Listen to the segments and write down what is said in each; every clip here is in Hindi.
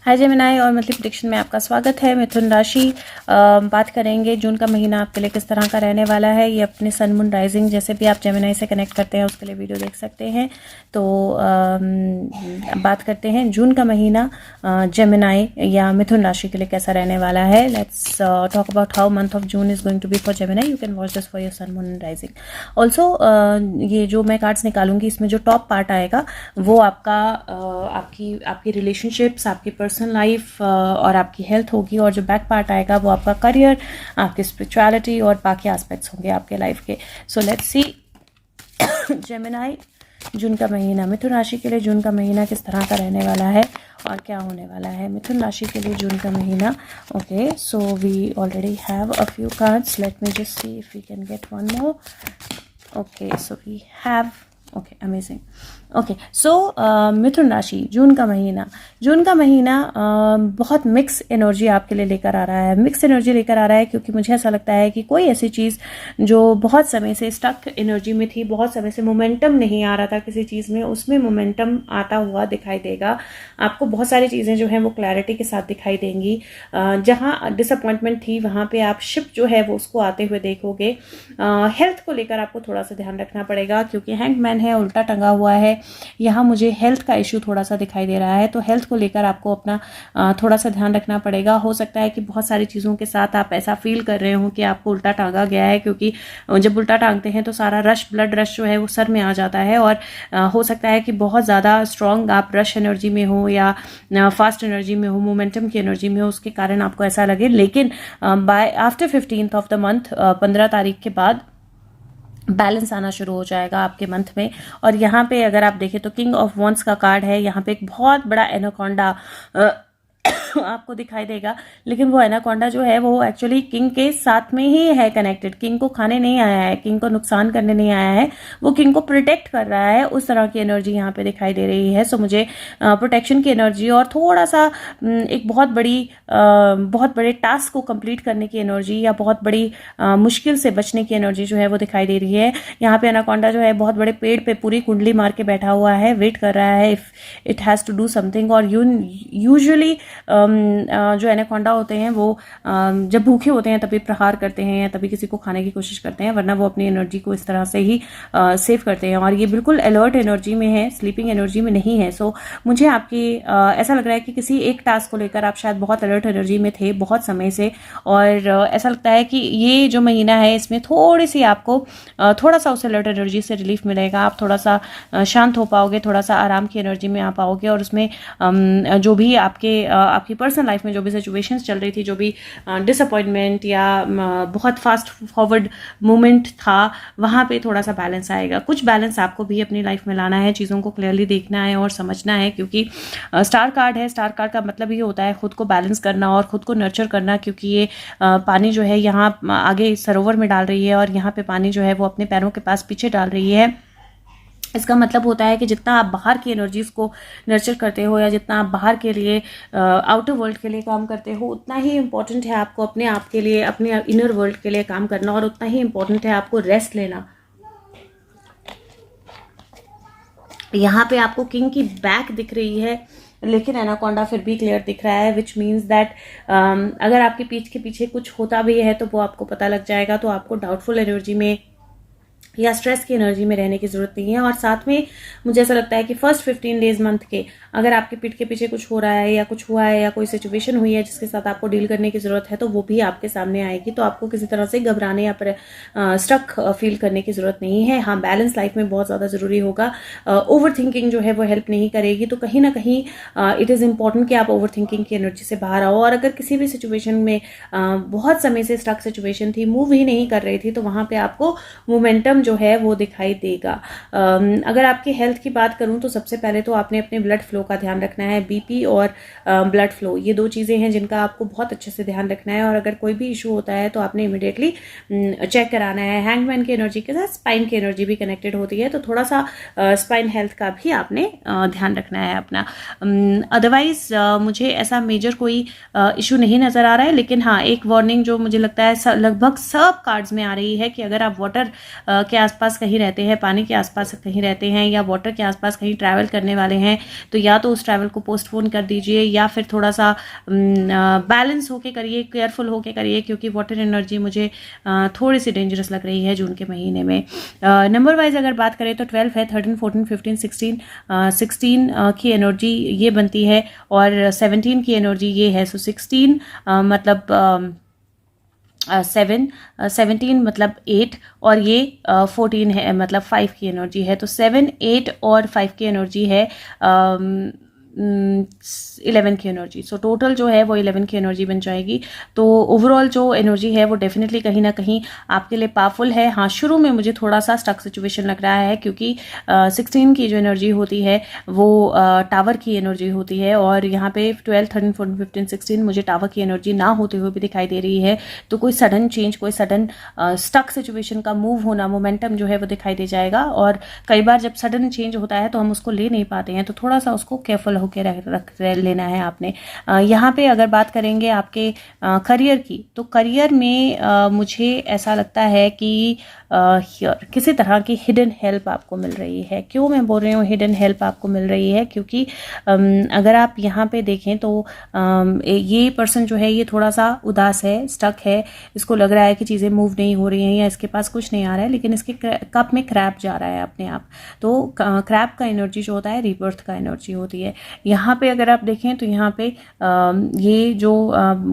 हाय जेमिनाई और मंथली प्रेडिक्शन में आपका स्वागत है। मिथुन राशि बात करेंगे जून का महीना आपके लिए किस तरह का रहने वाला है। ये अपने सन मून राइजिंग जैसे भी आप जेमिनाई से कनेक्ट करते हैं उसके लिए वीडियो देख सकते हैं। तो बात करते हैं जून का महीना जेमिनाई या मिथुन राशि के लिए कैसा रहने वाला है। Let's talk about how month of June is going to be for Gemini. You can watch this for your sun moon rising also. ये जो मैं कार्ड्स निकालूंगी इसमें जो टॉप पार्ट आएगा वो आपका आपकी रिलेशनशिप्स, आपकी पर्सनल लाइफ और आपकी हेल्थ होगी, और जो बैक पार्ट आएगा वो आपका करियर, आपकी स्पिरिचुअलिटी और बाकी एस्पेक्ट्स होंगे आपके लाइफ के। सो लेट्स सी जेमिनाई जून का महीना मिथुन राशि के लिए जून का महीना किस तरह का रहने वाला है और क्या होने वाला है मिथुन राशि के लिए जून का महीना। Okay, so we already have a few cards, let me just see if we can get one more. Okay, so we have okay, amazing. Okay, so मिथुन राशि जून का महीना बहुत मिक्स एनर्जी आपके लिए लेकर आ रहा है। मिक्स एनर्जी लेकर आ रहा है क्योंकि मुझे ऐसा लगता है कि कोई ऐसी चीज़ जो बहुत समय से स्टक एनर्जी में थी, बहुत समय से मोमेंटम नहीं आ रहा था किसी चीज़ में, उसमें मोमेंटम आता हुआ दिखाई देगा आपको। बहुत सारी चीज़ें जो हैं वो क्लैरिटी के साथ दिखाई देंगी। जहाँ डिसअपॉइंटमेंट थी वहाँ पे आप शिप जो है वो उसको आते हुए देखोगे। हेल्थ को लेकर आपको थोड़ा सा ध्यान रखना पड़ेगा क्योंकि हैंगमैन है, उल्टा टंगा हुआ है। यहाँ मुझे हेल्थ का इशू थोड़ा सा दिखाई दे रहा है, तो हेल्थ को लेकर आपको अपना थोड़ा सा ध्यान रखना पड़ेगा। हो सकता है कि बहुत सारी चीज़ों के साथ आप ऐसा फील कर रहे हो कि आपको उल्टा टांगा गया है, क्योंकि जब उल्टा टांगते हैं तो सारा ब्लड रश जो है वो सर में आ जाता है, और हो सकता है कि बहुत ज़्यादा स्ट्रॉन्ग आप रश एनर्जी में हो या फास्ट एनर्जी में हो, मोमेंटम की एनर्जी में हो, उसके कारण आपको ऐसा लगे। लेकिन by after 15th of the month, 15 तारीख के बाद बैलेंस आना शुरू हो जाएगा आपके मंथ में। और यहाँ पे अगर आप देखें तो किंग ऑफ वॉन्ड्स का कार्ड है। यहाँ पे एक बहुत बड़ा एनाकोंडा आपको दिखाई देगा, लेकिन वो एनाकोंडा जो है वो एक्चुअली किंग के साथ में ही है कनेक्टेड। किंग को खाने नहीं आया है, किंग को नुकसान करने नहीं आया है, वो किंग को प्रोटेक्ट कर रहा है। उस तरह की एनर्जी यहाँ पे दिखाई दे रही है। सो मुझे प्रोटेक्शन की एनर्जी और थोड़ा सा एक बहुत बड़े टास्क को कंप्लीट करने की एनर्जी या बहुत बड़ी मुश्किल से बचने की एनर्जी जो है वो दिखाई दे रही है। यहाँ पे एनाकोंडा जो है बहुत बड़े पेड़ पे पूरी कुंडली मार के बैठा हुआ है, वेट कर रहा है if it has to do something. और यूजुअली जो एनाकोंडा होते हैं वो जब भूखे होते हैं तभी प्रहार करते हैं या तभी किसी को खाने की कोशिश करते हैं, वरना वो अपनी एनर्जी को इस तरह से ही सेव करते हैं। और ये बिल्कुल अलर्ट एनर्जी में है, स्लीपिंग एनर्जी में नहीं है। सो मुझे आपकी ऐसा लग रहा है कि किसी एक टास्क को लेकर आप शायद बहुत अलर्ट एनर्जी में थे बहुत समय से, और ऐसा लगता है कि ये जो महीना है इसमें थोड़ी सी आपको थोड़ा सा उस अलर्ट एनर्जी से रिलीफ मिलेगा। आप थोड़ा सा शांत हो पाओगे, थोड़ा सा आराम की एनर्जी में आ पाओगे, और उसमें जो भी आपकी पर्सनल लाइफ में जो भी सिचुएशंस चल रही थी, जो भी डिसअपॉइंटमेंट या बहुत फास्ट फॉरवर्ड मूवमेंट था, वहाँ पे थोड़ा सा बैलेंस आएगा। कुछ बैलेंस आपको भी अपनी लाइफ में लाना है, चीज़ों को क्लियरली देखना है और समझना है, क्योंकि स्टार कार्ड है। स्टार कार्ड का मतलब ये होता है खुद को बैलेंस करना और खुद को नर्चर करना, क्योंकि ये पानी जो है यहाँ आगे सरोवर में डाल रही है और यहाँ पे पानी जो है वो अपने पैरों के पास पीछे डाल रही है। इसका मतलब होता है कि जितना आप बाहर की एनर्जीज को नर्चर करते हो या जितना आप बाहर के लिए आउटर वर्ल्ड के लिए काम करते हो, उतना ही इम्पोर्टेंट है आपको अपने आप के लिए, अपने इनर वर्ल्ड के लिए काम करना, और उतना ही इम्पोर्टेंट है आपको रेस्ट लेना। यहाँ पे आपको किंग की बैक दिख रही है, लेकिन एनाकोंडा फिर भी क्लियर दिख रहा है, विच मीन्स दैट अगर आपकी पीठ के पीछे कुछ होता भी है तो वो आपको पता लग जाएगा। तो आपको डाउटफुल एनर्जी में या स्ट्रेस की एनर्जी में रहने की ज़रूरत नहीं है। और साथ में मुझे ऐसा लगता है कि फर्स्ट 15 डेज मंथ के अगर आपके पीठ के पीछे कुछ हो रहा है या कुछ हुआ है या कोई सिचुएशन हुई है जिसके साथ आपको डील करने की ज़रूरत है, तो वो भी आपके सामने आएगी। तो आपको किसी तरह से घबराने या स्ट्रक फील करने की ज़रूरत नहीं है। हाँ, बैलेंस लाइफ में बहुत ज़्यादा ज़रूरी होगा। ओवर थिंकिंग जो है वो हेल्प नहीं करेगी। तो कहीं ना कहीं इट इज़ इम्पॉर्टेंट कि आप ओवर थिंकिंग की एनर्जी से बाहर आओ। और अगर किसी भी सिचुएशन में बहुत समय से स्ट्रक सिचुएशन थी, मूव ही नहीं कर रही थी, तो वहाँ पर आपको मोमेंटम जो है वो दिखाई देगा। अगर आपकी हेल्थ की बात करूं तो सबसे पहले तो आपने अपने ब्लड फ्लो का ध्यान रखना है। बीपी और ब्लड फ्लो, ये दो चीज़ें हैं जिनका आपको बहुत अच्छे से ध्यान रखना है। और अगर कोई भी इशू होता है तो आपने इमिडिएटली चेक कराना है। हैंगमैन की एनर्जी के साथ स्पाइन की एनर्जी भी कनेक्टेड होती है, तो थोड़ा सा स्पाइन हेल्थ का भी आपने ध्यान रखना है अपना। अदरवाइज मुझे ऐसा मेजर कोई इशू नहीं नज़र आ रहा है। लेकिन हाँ, एक वार्निंग जो मुझे लगता है लगभग सब कार्ड्स में आ रही है कि अगर आप वाटर के आसपास कहीं रहते हैं, पानी के आसपास कहीं रहते हैं या वाटर के आसपास कहीं ट्रैवल करने वाले हैं, तो या तो उस ट्रैवल को पोस्टपोन कर दीजिए या फिर थोड़ा सा बैलेंस होके करिए, केयरफुल होके करिए, क्योंकि वाटर एनर्जी मुझे थोड़ी सी डेंजरस लग रही है जून के महीने में। नंबर वाइज अगर बात करें तो 12 है, 13, 14, 15, 16 की एनर्जी ये बनती है और 17 की एनर्जी ये है। सो 16 मतलब 17 मतलब 8 और ये 14 है मतलब 5 की एनर्जी है। तो 7, 8 और 5 की एनर्जी है 11 की एनर्जी। सो टोटल जो है वो 11 की एनर्जी बन जाएगी। तो ओवरऑल जो एनर्जी है वो डेफिनेटली कहीं ना कहीं आपके लिए पावरफुल है। हाँ, शुरू में मुझे थोड़ा सा स्टक सिचुएशन लग रहा है, क्योंकि 16 की जो एनर्जी होती है वो टावर की एनर्जी होती है और यहाँ पे 12, 13, 14, 15, 16 मुझे टावर की एनर्जी ना होते हुए भी दिखाई दे रही है। तो कोई सडन चेंज, कोई सडन स्टक सिचुएशन का मूव होना, मोमेंटम जो है वो दिखाई दे जाएगा। और कई बार जब सडन चेंज होता है तो हम उसको ले नहीं पाते हैं, तो थोड़ा सा उसको केयरफुल होकर रख लेना है आपने। यहाँ पे अगर बात करेंगे आपके करियर की, तो करियर में मुझे ऐसा लगता है कि किसी तरह की हिडन हेल्प आपको मिल रही है। क्यों मैं बोल रही हूँ हिडन हेल्प आपको मिल रही है? क्योंकि अगर आप यहाँ पे देखें तो ये पर्सन जो है ये थोड़ा सा उदास है, स्टक है, इसको लग रहा है कि चीज़ें मूव नहीं हो रही हैं या इसके पास कुछ नहीं आ रहा है, लेकिन इसके कप में क्रैप जा रहा है अपने आप। तो क्रैप का एनर्जी जो होता है रीबर्थ का एनर्जी होती है। यहाँ पे अगर आप देखें तो यहाँ पे ये जो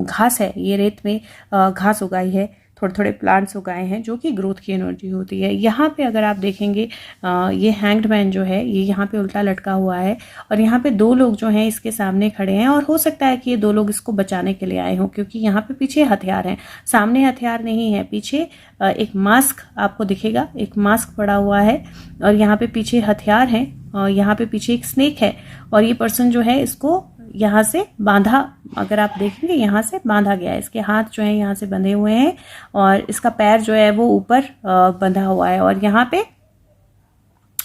घास है, ये रेत में घास उगाई है, थोड़े थोड़े प्लांट्स उगाए हैं जो कि ग्रोथ की एनर्जी होती है। यहाँ पे अगर आप देखेंगे ये हैंग्ड मैन जो है ये यहाँ पे उल्टा लटका हुआ है और यहाँ पे दो लोग जो हैं इसके सामने खड़े हैं और हो सकता है कि ये दो लोग इसको बचाने के लिए आए हों, क्योंकि यहाँ पे पीछे हथियार हैं, सामने हथियार नहीं है। पीछे एक मास्क आपको दिखेगा, एक मास्क पड़ा हुआ है और यहाँ पे पीछे हथियार हैं और यहाँ पे पीछे एक स्नेक है और ये पर्सन जो है इसको यहाँ से बांधा, अगर आप देखेंगे यहाँ से बांधा गया है, इसके हाथ जो है यहाँ से बंधे हुए हैं और इसका पैर जो है वो ऊपर बंधा हुआ है और यहाँ पे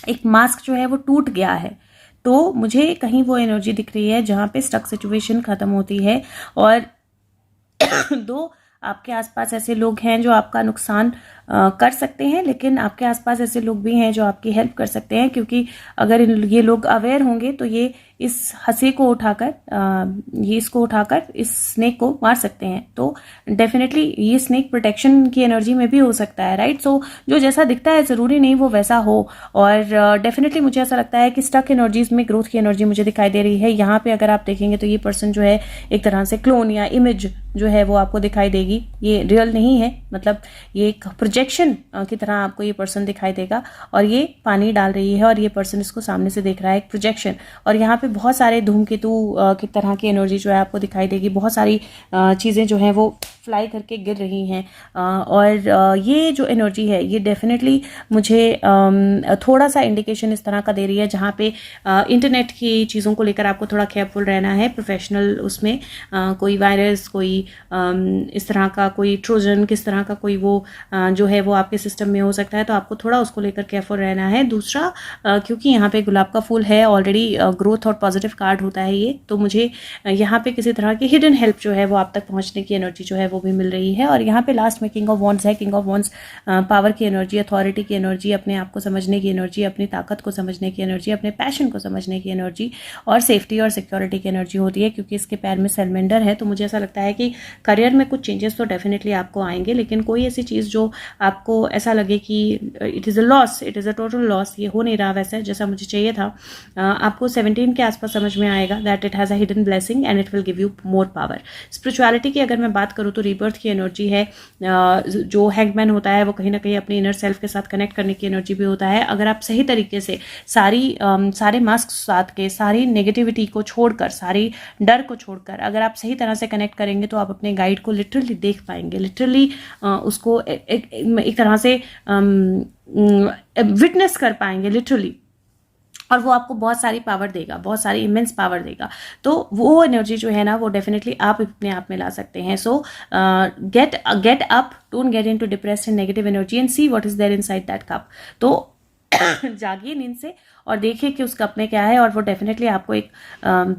एक मास्क जो है वो टूट गया है। तो मुझे कहीं वो एनर्जी दिख रही है जहाँ पे स्टक सिचुएशन खत्म होती है और दो आपके आसपास ऐसे लोग हैं जो आपका नुकसान कर सकते हैं, लेकिन आपके आसपास ऐसे लोग भी हैं जो आपकी हेल्प कर सकते हैं, क्योंकि अगर ये लोग अवेयर होंगे तो ये इस हंसे को उठाकर ये इसको उठाकर इस स्नेक को मार सकते हैं। तो डेफिनेटली ये स्नेक प्रोटेक्शन की एनर्जी में भी हो सकता है, राइट। सो जो जैसा दिखता है ज़रूरी नहीं वो वैसा हो। और डेफिनेटली मुझे ऐसा लगता है कि स्टक एनर्जीज में ग्रोथ की एनर्जी मुझे दिखाई दे रही है। यहाँ पे अगर आप देखेंगे तो ये पर्सन जो है एक तरह से क्लोन या इमेज जो है वो आपको दिखाई देगी, ये रियल नहीं है, मतलब ये एक प्रोजेक्शन की तरह आपको ये पर्सन दिखाई देगा और ये पानी डाल रही है और ये पर्सन इसको सामने से देख रहा है, एक प्रोजेक्शन। और यहाँ पे बहुत सारे धूमकेतु की तरह की एनर्जी जो है आपको दिखाई देगी, बहुत सारी चीज़ें जो हैं वो फ्लाई करके गिर रही हैं और ये जो एनर्जी है ये डेफिनेटली मुझे थोड़ा सा इंडिकेशन इस तरह का दे रही है जहाँ पे इंटरनेट की चीज़ों को लेकर आपको थोड़ा केयरफुल रहना है। प्रोफेशनल उसमें कोई वायरस, कोई इस तरह का कोई ट्रोजन, किस तरह का कोई वो जो है वो आपके सिस्टम में हो सकता है, तो आपको थोड़ा उसको लेकर केयरफुल रहना है। दूसरा क्योंकि यहाँ पे गुलाब का फूल है, ऑलरेडी ग्रोथ और पॉजिटिव कार्ड होता है ये, तो मुझे यहाँ पे किसी तरह की हिडन हेल्प जो है वो आप तक पहुँचने की एनर्जी जो है वो भी मिल रही है। और यहाँ पे लास्ट में किंग ऑफ वॉन्ड्स है। किंग ऑफ वॉन्ड्स पावर की एनर्जी, अथॉरिटी की एनर्जी, अपने आप को समझने की एनर्जी, अपनी ताकत को समझने की एनर्जी, अपने पैशन को समझने की एनर्जी और सेफ्टी और सिक्योरिटी की एनर्जी होती है। क्योंकि इसके पैर में सैलमेंडर है, तो मुझे ऐसा लगता है कि करियर में कुछ चेंजेस तो डेफिनेटली आपको आएंगे, लेकिन कोई ऐसी चीज़ जो आपको ऐसा लगे कि it is a loss, it is a total loss, ये हो नहीं रहा वैसे जैसा मुझे चाहिए था, आपको 17 के आसपास समझ में आएगा that it has a hidden blessing and it will give you more power. Spirituality की अगर मैं बात करूँ तो रीबर्थ की एनर्जी है। जो हैंगमैन होता है वो कहीं ना कहीं अपनी इनर सेल्फ के साथ कनेक्ट करने की एनर्जी भी होता है। अगर आप सही तरीके से सारे मास्क साथ के, सारी नेगेटिविटी को छोड़कर, सारी डर को छोड़कर अगर आप सही तरह से कनेक्ट करेंगे तो आप अपने गाइड को लिटरली देख पाएंगे, लिटरली उसको एक तरह से विटनेस कर पाएंगे लिटरली, और वो आपको बहुत सारी पावर देगा, बहुत सारी इमेंस पावर देगा। तो वो एनर्जी जो है ना वो डेफिनेटली आप अपने आप में ला सकते हैं। So get up, don't get into depressed and negative energy and see what is there inside that cup. तो जागिए नींद से और देखिए कि उसका अपने क्या है, और वो डेफिनेटली आपको एक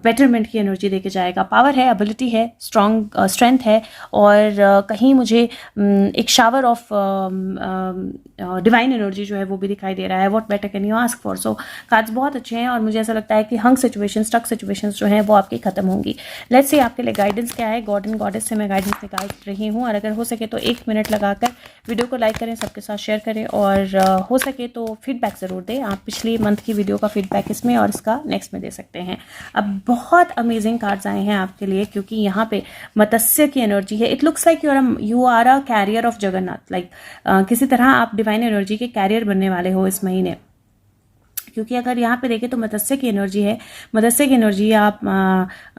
बेटरमेंट की एनर्जी देके जाएगा। पावर है, एबिलिटी है, स्ट्रेंथ है, और कहीं मुझे एक शावर ऑफ डिवाइन एनर्जी जो है वो भी दिखाई दे रहा है। What better can you ask for. So cards बहुत अच्छे हैं और मुझे ऐसा लगता है कि हंग सिचुएशन, स्टक सिचुएशंस जो हैं वो आपकी खत्म होंगी। लेट्स सी आपके लिए गाइडेंस क्या है। गॉड एंड गॉडेस से मैं गाइडेंस निकाल रही हूँ, और अगर हो सके तो 1 मिनट लगाकर वीडियो को लाइक करें, सबके साथ शेयर करें, और हो सके तो फीडबैक ज़रूर दें। आप पिछली मंथ की वीडियो का फीडबैक इसमें और इसका नेक्स्ट में दे सकते हैं। अब बहुत अमेजिंग कार्ड्स आए हैं आपके लिए, क्योंकि यहाँ पे मत्स्य की एनर्जी है। It looks like you are a carrier of Jagannath, like किसी तरह आप डिवाइन एनर्जी के कैरियर बनने वाले हो इस महीने। क्योंकि अगर यहाँ पे देखें तो मत्स्य की एनर्जी है। मत्स्य की एनर्जी आप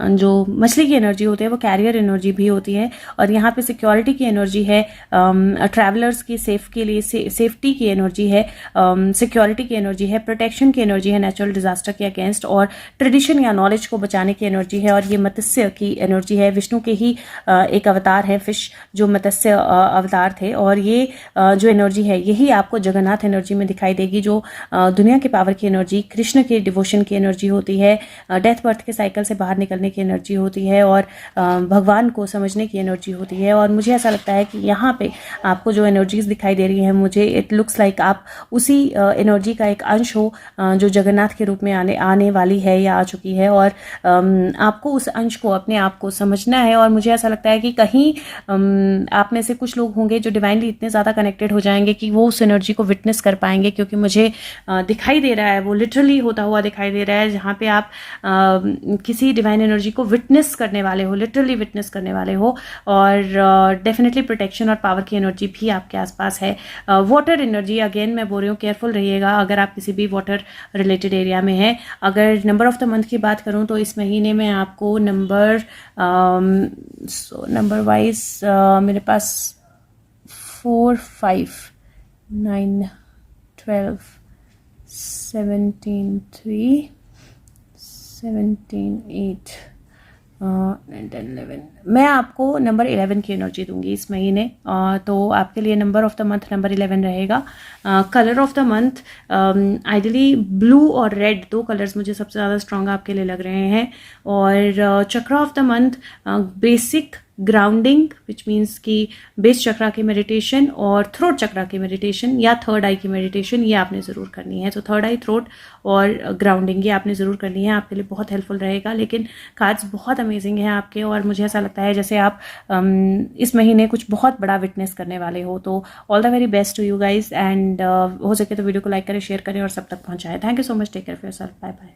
जो मछली की एनर्जी होती है वो कैरियर एनर्जी भी होती है, और यहाँ पे सिक्योरिटी की एनर्जी है, ट्रैवलर्स की सेफ्टी की एनर्जी है, सिक्योरिटी की एनर्जी है, प्रोटेक्शन की एनर्जी है नेचुरल डिजास्टर के अगेंस्ट, और ट्रेडिशन या नॉलेज को बचाने की एनर्जी है। और ये मत्स्य की एनर्जी है, विष्णु के ही एक अवतार है फिश, जो मत्स्य अवतार थे, और ये जो एनर्जी है यही आपको जगन्नाथ एनर्जी में दिखाई देगी, जो दुनिया के पावर की एनर्जी, कृष्ण के डिवोशन की एनर्जी होती है, डेथ बर्थ के साइकिल से बाहर निकलने की एनर्जी होती है, और भगवान को समझने की एनर्जी होती है। और मुझे ऐसा लगता है कि यहाँ पे आपको जो एनर्जीज दिखाई दे रही हैं, मुझे इट लुक्स लाइक आप उसी एनर्जी का एक अंश हो जो जगन्नाथ के रूप में आने वाली है या आ चुकी है, और आपको उस अंश को, अपने आप को समझना है। और मुझे ऐसा लगता है कि कहीं आप में से कुछ लोग होंगे जो डिवाइनली इतने ज़्यादा कनेक्टेड हो जाएंगे कि वो उस एनर्जी को विटनेस कर पाएंगे, क्योंकि मुझे दिखाई दे रहा है, वो लिटरली होता हुआ दिखाई दे रहा है, जहाँ पे आप किसी डिवाइन एनर्जी को विटनेस करने वाले हो, लिटरली विटनेस करने वाले हो। और डेफिनेटली प्रोटेक्शन और पावर की एनर्जी भी आपके आसपास है। वाटर एनर्जी, अगेन मैं बोल रही हूँ, केयरफुल रहिएगा अगर आप किसी भी वाटर रिलेटेड एरिया में है। अगर नंबर ऑफ द मंथ की बात करूँ तो इस महीने में आपको नंबर वाइज मेरे पास 4, 5, 9, 12, 17, 3, 17, 8, 9, 10, 11, मैं आपको नंबर 11 की एनर्जी दूंगी इस महीने। तो आपके लिए number of the month number 11 रहेगा। Colour of the month ideally blue और रेड, 2 कलर्स मुझे सबसे ज़्यादा स्ट्रॉन्ग आपके लिए लग रहे हैं। और चक्र of the month basic grounding, which means कि बेस चक्रा की मेडिटेशन और थ्रोट चक्रा की मेडिटेशन या थर्ड आई की मेडिटेशन, ये आपने ज़रूर करनी है। तो थर्ड आई, थ्रोट और ग्राउंडिंग ये आपने ज़रूर करनी है, आपके लिए बहुत हेल्पफुल रहेगा। लेकिन कार्ड्स बहुत अमेजिंग हैं आपके, और मुझे ऐसा लगता है जैसे आप इस महीने कुछ बहुत बड़ा विटनेस करने वाले हो। तो all the very best to you guys, and हो सके तो वीडियो को लाइक करें, शेयर करें और सब तक पहुँचाएं। Thank you so much, take care of yourself, bye bye.